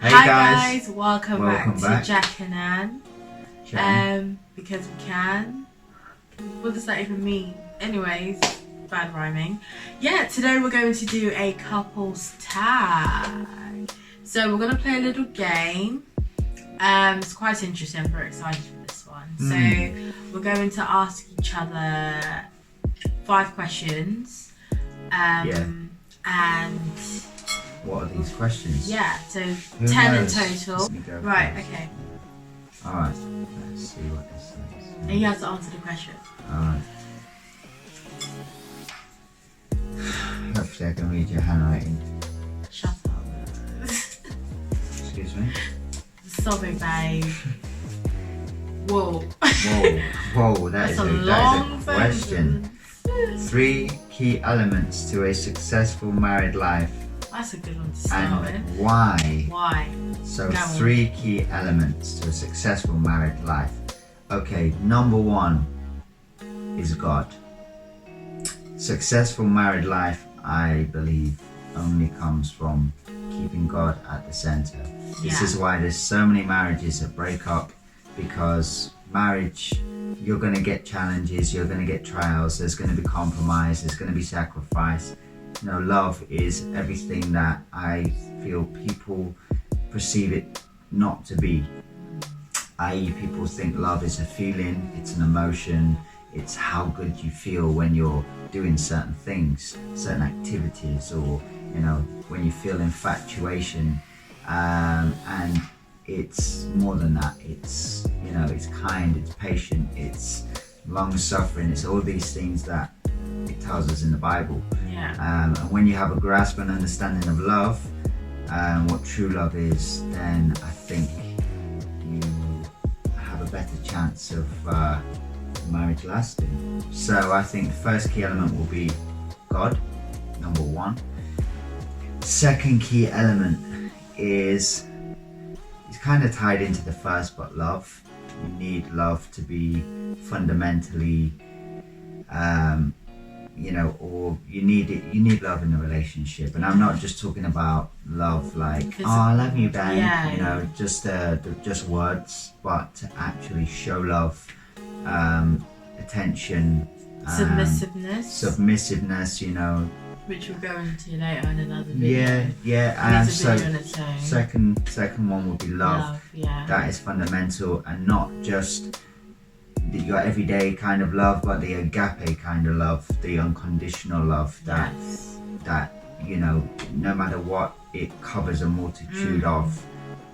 Hi guys, welcome back to Jack and Chan. because we can. What does that even mean? Anyways, bad rhyming. Yeah, today we're going to do a couples tag. So we're gonna play a little game. It's quite interesting. I'm very excited for this one. So we're going to ask each other 5 questions. And what are these questions? yeah, so Who 10 knows? in total. Right, okay. Alright, let's see what this says. And you have to answer the question. Alright. Hopefully I can read your handwriting. Shut up. Excuse me? Sorry, babe. Whoa. Whoa, that is a long question. 3 key elements to a successful married life. That's a good one to start with. And why? Why? So 3 key elements to a successful married life. Okay, number 1 is God. Successful married life, I believe, only comes from keeping God at the center. This is why there's so many marriages that break up, because marriage, you're going to get challenges, you're going to get trials, there's going to be compromise, there's going to be sacrifice. You know, love is everything that I feel people perceive it not to be. I.e., people think love is a feeling, it's an emotion, it's how good you feel when you're doing certain things, certain activities, or, you know, when you feel infatuation. And it's more than that. It's, you know, it's kind, it's patient, it's long-suffering, it's all these things that it tells us in the Bible. And when you have a grasp and understanding of love, what true love is, then I think you have a better chance of marriage lasting. So I think the first key element will be God, number 1. Second key element is kind of tied into the first, but love. You need love to be fundamentally, you know, or you need love in a relationship. And I'm not just talking about love like, oh, I love you, babe, you know, just words, but to actually show love, attention, submissiveness, you know, which we'll go into later in another video. And so second one would be love. That is fundamental, and not just your everyday kind of love, but the agape kind of love, the unconditional love that you know, no matter what, it covers a multitude of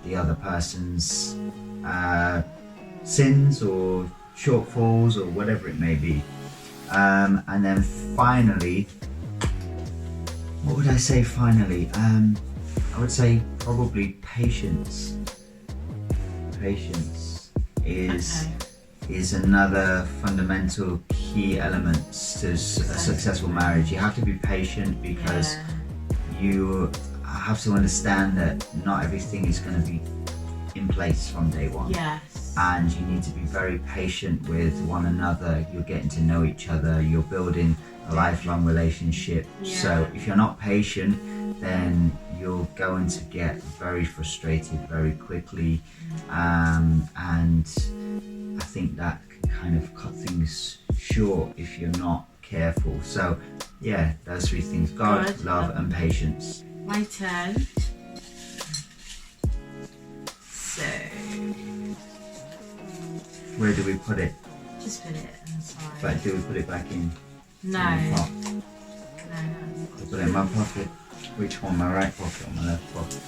the other person's sins or shortfalls or whatever it may be. And then finally, what would I say finally? I would say probably patience. Patience is another fundamental key element to a successful marriage. You have to be patient, because you have to understand that not everything is going to be in place from day one. And you need to be very patient with one another. You're getting to know each other, you're building a lifelong relationship. So if you're not patient, then you're going to get very frustrated very quickly, and I think that can kind of cut things short if you're not careful. So yeah, those 3 things: God, love, and patience. My turn. So where do we put it? Just put it on the side. But do we put it back in? No. I put it in my pocket. Which one? My right pocket or my left pocket?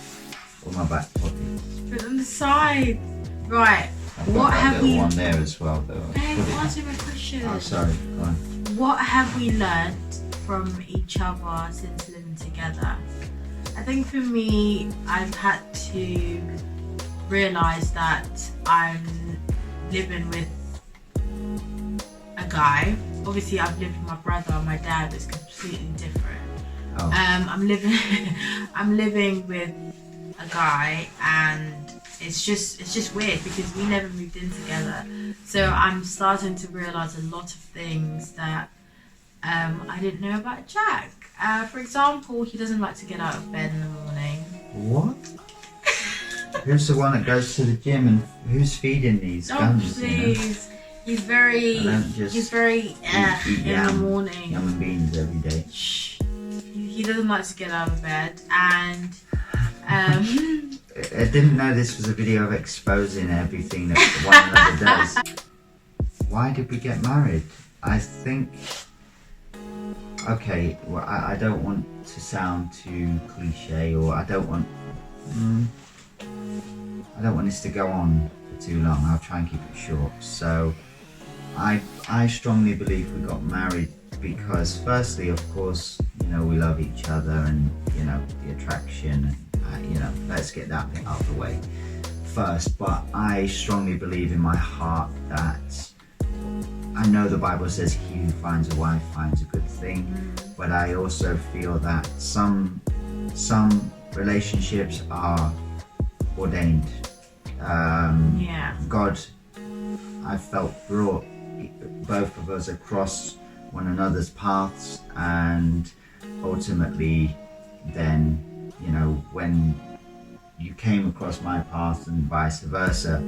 Or my back pocket? Put it on the side. Right. I've got that little one there as well, though. Hey, answer my question. Oh, sorry. Go on. What have we learned from each other since living together? I think for me, I've had to realise that I'm living with a guy. Obviously, I've lived with my brother and my dad. It's completely different. I'm living with a guy, and it's just weird because we never moved in together. So I'm starting to realise a lot of things that I didn't know about Jack. For example, he doesn't like to get out of bed in the morning. What? Who's the one that goes to the gym and who's feeding these guns? Please. He's very in the morning. Yum and beans every day. Shh. He doesn't like to get out of bed, and I didn't know this was a video of exposing everything that one another does. Why did we get married? I think, okay, well, I don't want to sound too cliche, or I don't want this to go on for too long. I'll try and keep it short. So I strongly believe we got married because, firstly, of course, you know, we love each other, and you know, the attraction, and you know, let's get that bit out of the way first. But I strongly believe in my heart that, I know the Bible says he who finds a wife finds a good thing, but I also feel that some relationships are ordained. God, I felt, brought both of us across one another's paths, and ultimately then, you know, when you came across my path and vice versa,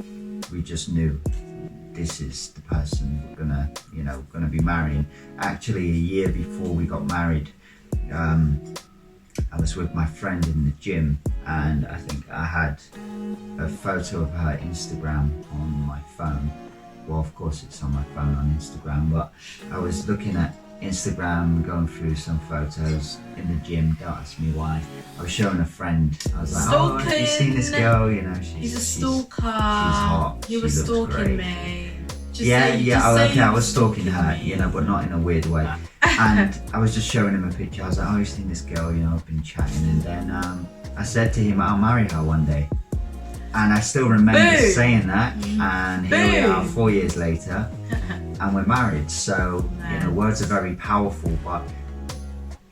we just knew this is the person we're gonna be marrying. Actually, a year before we got married, I was with my friend in the gym, and I think I had a photo of her Instagram on my phone. Well, of course it's on my phone on Instagram, but I was looking at Instagram, going through some photos in the gym. Don't ask me why. I was showing a friend. I was like, "Oh, have you seen this girl? You know, he's a stalker. She's hot. You were stalking me." I was stalking her, you know, but not in a weird way. And I was just showing him a picture. I was like, "Oh, you've seen this girl? You know, I've been chatting." And then I said to him, "I'll marry her one day." And I still remember saying that, and here we are 4 years later, and we're married. So, you know, words are very powerful, but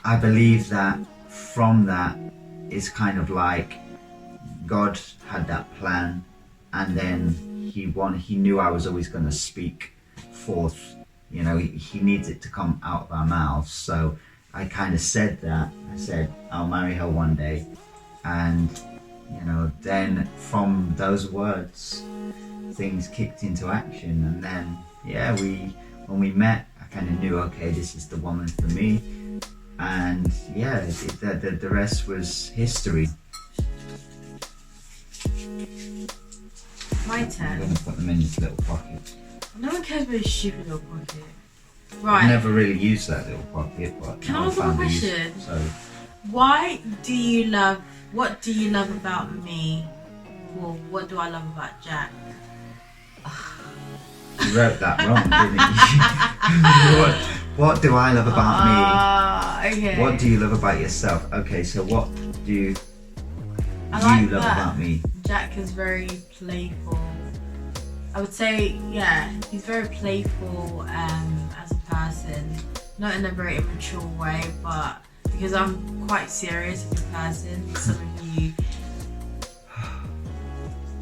I believe that from that, it's kind of like God had that plan, and then he knew I was always going to speak forth. You know, he needs it to come out of our mouths. So I kind of said that. I said, I'll marry her one day. And, you know, then from those words, things kicked into action. And then, when we met, I kind of knew, okay, this is the woman for me. And yeah, the rest was history. My turn. I'm going to put them in this little pocket. No one cares about your stupid little pocket. Right. I've never really used that little pocket, but can I ask a question? So, what do you love about me? Well, what do I love about Jack? You wrote that wrong, didn't you? What do I love about me? Okay. What do you love about yourself? Okay, so what do you love about me? Jack is very playful. I would say, he's very playful as a person. Not in a very immature way, but because I'm quite serious as a person. Some of you...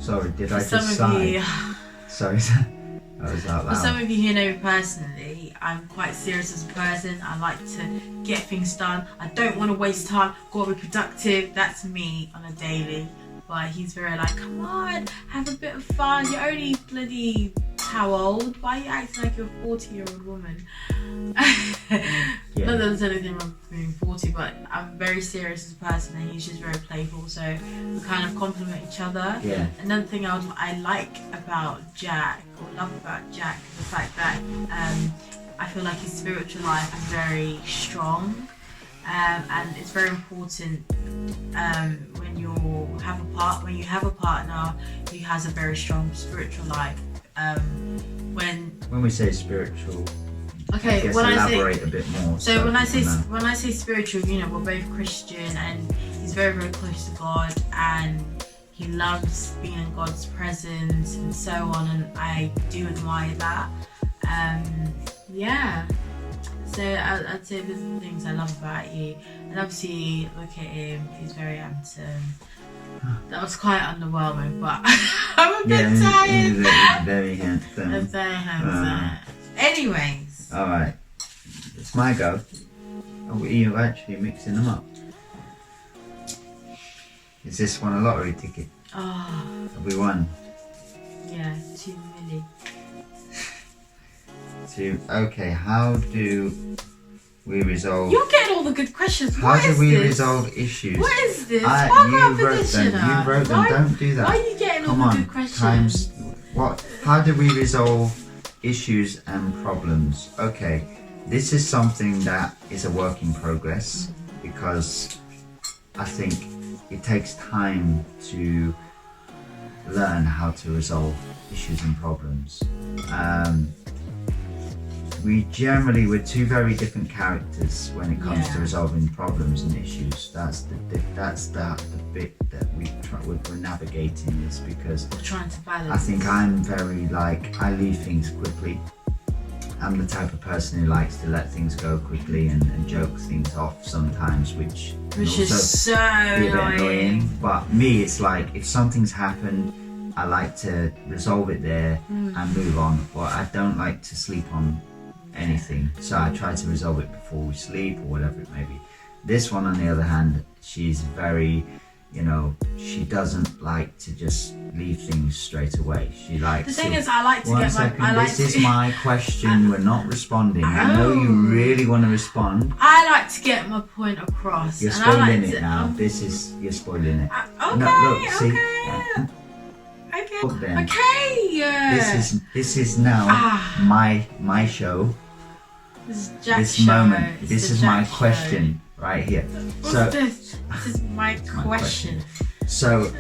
Sorry, did I just sigh? Sorry, that was out loud. For some of you who know me personally, I'm quite serious as a person. I like to get things done. I don't want to waste time. Gotta be productive. That's me on a daily. But he's very like, come on, have a bit of fun. You're only bloody how old? Why are you acting like you're a 40-year-old woman? Not that there's anything wrong with being 40, but I'm very serious as a person, and he's just very playful. So we kind of complement each other. Yeah. Another thing I like about Jack, or love about Jack, is the fact that I feel like his spiritual life is very strong. And it's very important when you have a partner who has a very strong spiritual life. When we say spiritual, okay, elaborate a bit more. So when I say spiritual, you know, we're both Christian, and he's very, very close to God, and he loves being in God's presence and so on, and I do admire that. So I'd say there's the things I love about you, and obviously look at him, he's very handsome. That was quite underwhelming, but I'm a bit tired. He's very handsome. He's very handsome. Anyways. Alright, it's my go. Oh, you're actually mixing them up. Is this one a lottery ticket? Oh. we won? Yeah, 2 million. Okay, how do we resolve... You're getting all the good questions. How do we resolve issues? What is this? You wrote them. Don't do that. Why are you getting Come all the on, good questions? How do we resolve issues and problems? Okay, this is something that is a work in progress because I think it takes time to learn how to resolve issues and problems. We're two very different characters when it comes to resolving problems and issues. That's the bit that we're navigating, is because we're trying to balance. I think I'm very I leave things quickly. I'm the type of person who likes to let things go quickly and joke things off sometimes, which is so be a bit annoying. But me, it's like if something's happened, I like to resolve it there and move on. But I don't like to sleep on anything, so I try to resolve it before we sleep or whatever it may be. This one, on the other hand, she's very, she doesn't like to just leave things straight away. She likes. The thing is, I like to One get second, my. This is my question. We're not responding. I know you really want to respond. I like to get my point across. You're spoiling it now. You're spoiling it. Okay. No, look, see. This is now my show. This is Jack's this show. moment. It's this is Jack my show. question right here. What's this? This is my question. So,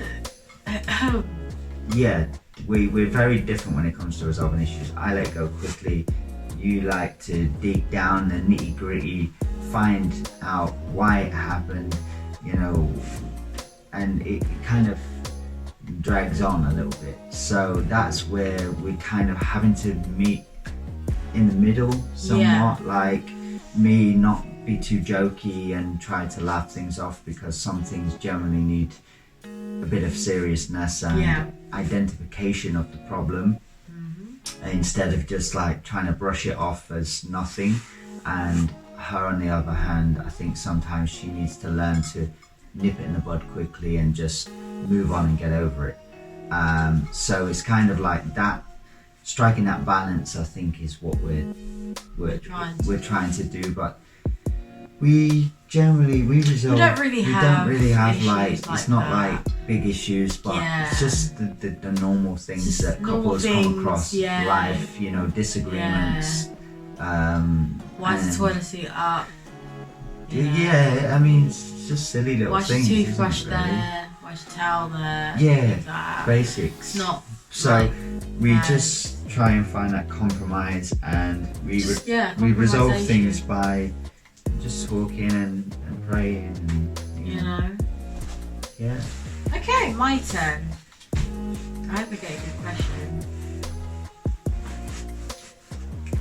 yeah, we're very different when it comes to resolving issues. I let go quickly. You like to dig down the nitty gritty, find out why it happened, and it kind of drags on a little bit. So that's where we're kind of having to meet in the middle somewhat, like me not be too jokey and try to laugh things off, because some things generally need a bit of seriousness and identification of the problem, instead of just trying to brush it off as nothing. And her, on the other hand, I think sometimes she needs to learn to nip it in the bud quickly and just move on and get over it. So it's kind of like that, striking that balance, I think, is what we're trying to do. But we generally resolve. We don't really have it's not like big issues, but it's just the normal things that couples come across in life. Disagreements. Why is the toilet seat up? I mean, it's just silly little things. Why's your toothbrush there? Why's your towel there? Basics. Not so we just try and find that compromise, and we resolve things by just talking and praying, and Okay, my turn. I hope I get a good question.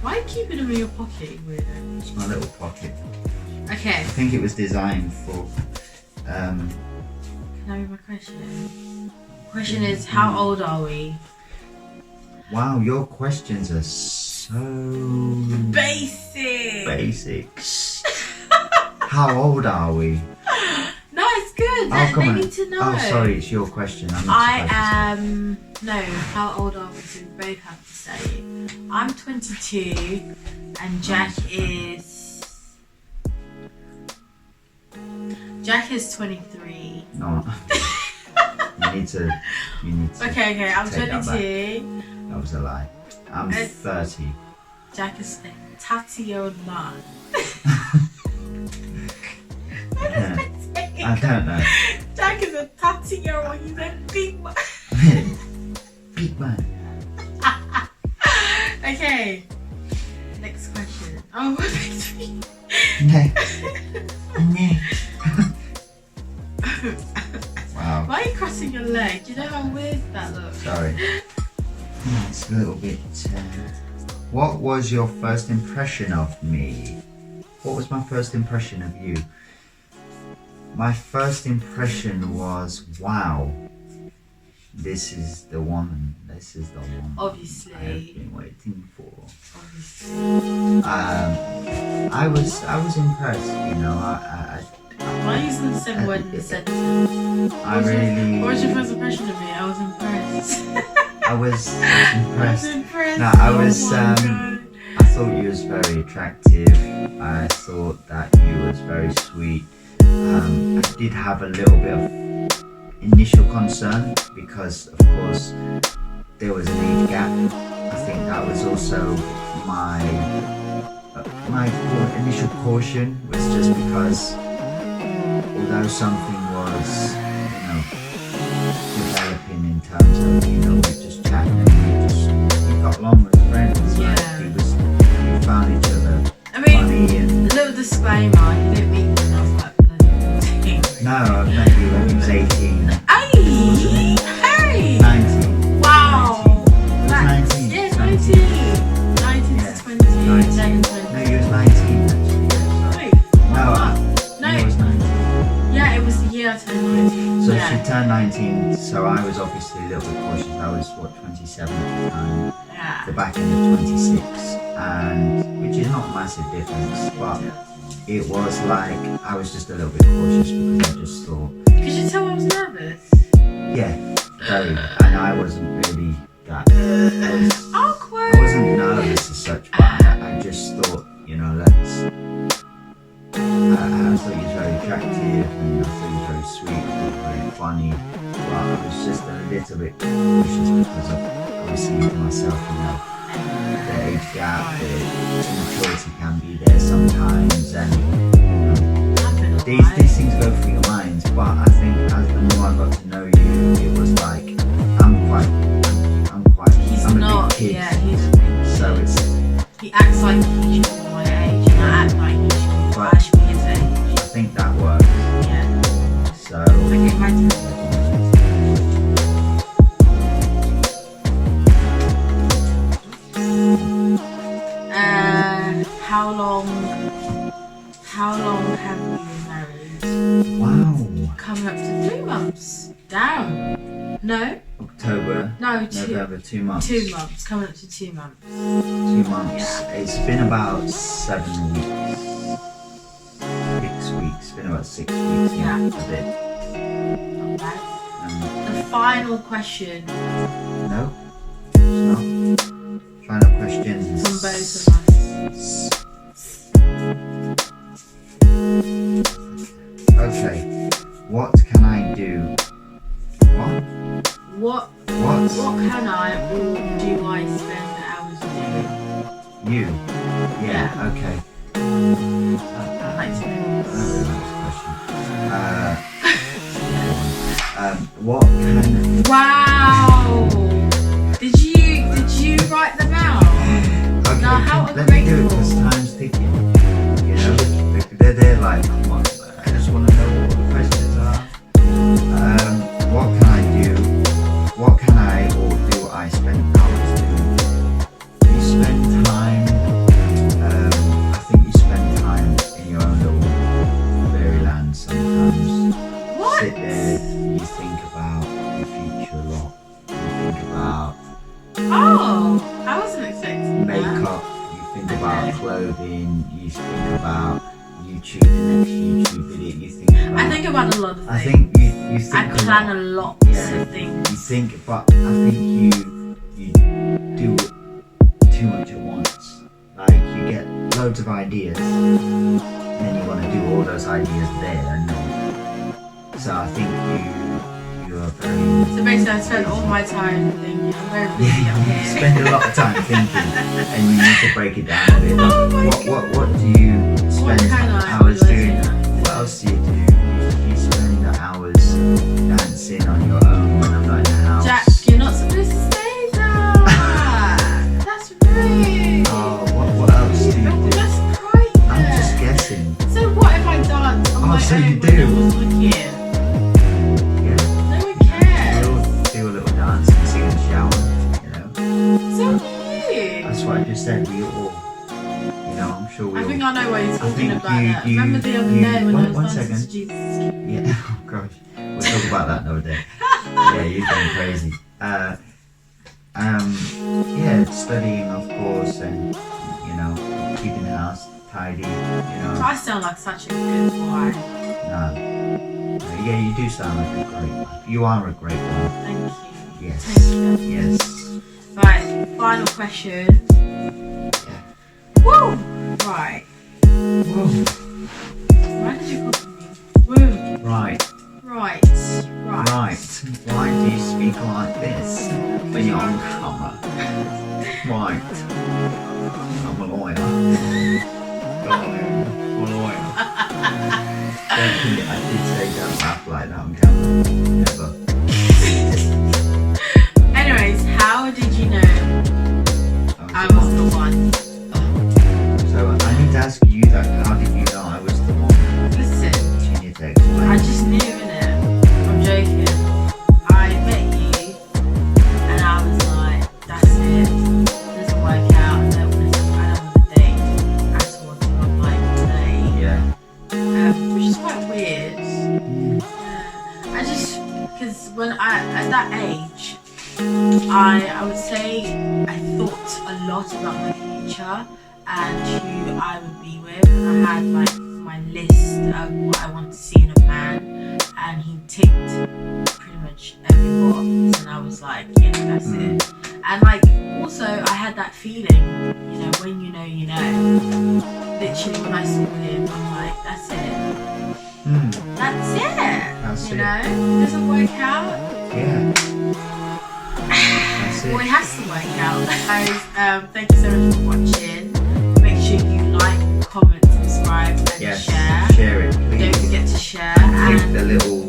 Why are you keeping them in your pocket, weirdo? It's my little pocket. Okay. I think it was designed for. Can I read my question? Question is, how old are we? Wow, your questions are so basic. How old are we? No, it's good. They need to know. Oh, sorry, it's your question. I am. No, how old are we? So we both have to say it. I'm 22, and Jack is 23. No. You need to. Okay. I'm 22. That was a lie. I'm 30. Jack is a tatty-old man. I don't know. Jack is a tatty-old. He's a big man. Big man. Okay. Next question. Oh, next week. Wow. Why are you crossing your leg? Do you know how weird that looks? Sorry. It's a little bit. What was your first impression of me? What was my first impression of you? My first impression was, wow, this is the one. Obviously. I have been waiting for. Obviously. I was impressed. Why are you using the same word in the sentence? What was your first impression of me? I was impressed. I was impressed. No, Oh I was. my God. I thought you was very attractive. I thought that you was very sweet. I did have a little bit of initial concern because, of course, there was an age gap. I think that was also my initial caution was just because although something was, developing in terms of, we just chatting and we got along as friends. Yeah. We found each other funny and... A little disclaimer, you didn't meet me when I was like bloody 14. No, I met you when you was 18. Hey! 19. Wow! 19. Yeah, 19. 19 Yeah. to 20. 19. Then 20. No, you was 19 actually. Yeah, sorry. No, You was 19. yeah, it was the year I turned 19. So yeah. she turned 19, so I was obviously a little bit cautious. I was, 27 at the time. Yeah. The back end of 26, and which is not a massive difference, but it was like I was just a little bit cautious because I just thought... Could you tell I was nervous? Yeah, very. And I wasn't really that... Awkward! I wasn't nervous as such, but I just thought, let's... I thought he was very attractive and I thought he was very sweet, I thought he was very funny, but I was just a little bit cautious because of obviously for myself, the age gap, the immaturity can be there sometimes, and these things go through your minds, but I think as the more I got to know you, it was like, I'm a big kid. Yeah, he's a big kid. So he acts like he should be my age, and I act like he should be his age. I think that works. Yeah. So... Okay, my turn. How long have you been married? Wow. Coming up to 3 months. Damn. No? October. No, November, 2 months. 2 months. Coming up to 2 months. 2 months. Yeah. It's been about 7 weeks. 6 weeks. It's been about 6 weeks. Yeah. A bit. Not bad. The final question. No. It's not. Final questions. From both of us. Okay. What can I do? What? What can I or do I spend hours doing? You? Yeah. Okay. I'd like to know. I really like this question. What can... Wow! Did you write them out? Okay, Now, how let me do it ungrateful. because time's ticking. They're like, come on, I just want to know what the questions are. What can I do? What can I or do I spend hours doing? You spend time, I think you spend time in your own little fairyland sometimes. What? Sit there, you think about your future a lot. You think about Oh, I wasn't expecting that. makeup, you think about clothing, you think about YouTube, the next YouTube video, you think about... I think about a lot of things. I think you think I plan a lot Yeah, of things. you think, but I think you do too much at once. Like, you get loads of ideas, and then you want to do all those ideas there, and then... So I think you are very... So basically I spent all my time thinking, I'm very busy up You here. spend a lot of time thinking, and you need to break it down a bit. Oh my What do you What spend can I hours do? doing? What else do you do? You spend the hours dancing on your own when I'm not in the house. Jack, you're not supposed to say that. That's rude. Oh, what else do you do? That's private. I'm just guessing. So what if I dance on my so own you when do? no one's looking? Yeah. No one cares. You'll do a little dance and sing in the shower, So do you. That's what I just said. We all, I'm sure we I all... think I know what you're talking think about. That. you- Remember the other you- day when I was one dancing second. to Jesus? Yeah, oh gosh. We'll talk about that another day. Yeah, you've gone crazy. Yeah, studying of course, and keeping the house tidy. I sound like such a good wife. No. Yeah, you do sound like a great wife. You are a great one. Thank you. Yes. Thank you. Yes. final question. Yeah. Woo! Right. Whoa. Why did you copy me? Woo. Right. Right. Why do you speak like this when you're on camera? Right. I'm a lawyer. I did say don't laugh like that on camera. Never. Anyways, how did you know I was the one? So I need to ask you that. How did you know I was the one? Listen, You need to explain. I just knew, innit? I'm joking. I met you and I was like, that's it. It doesn't work out. I don't want to date at all. I'm like today. Yeah. Which is quite weird. I just, because when at that age, I would say I thought a lot about my future and who I would be with, and I had like my list of what I want to see in a man, and he ticked pretty much every box, and I was like, yeah, that's it. And like also I had that feeling, you know, when you know, you know. Literally when I saw him, I'm like, that's it. That's it. That's you it. know, it doesn't work out. Yeah. That's it. Well, it has to work out. Guys, thank you so much for watching. Make sure you like, comment, subscribe, and Yes. share. Share it, please. Don't forget to share. Click And the little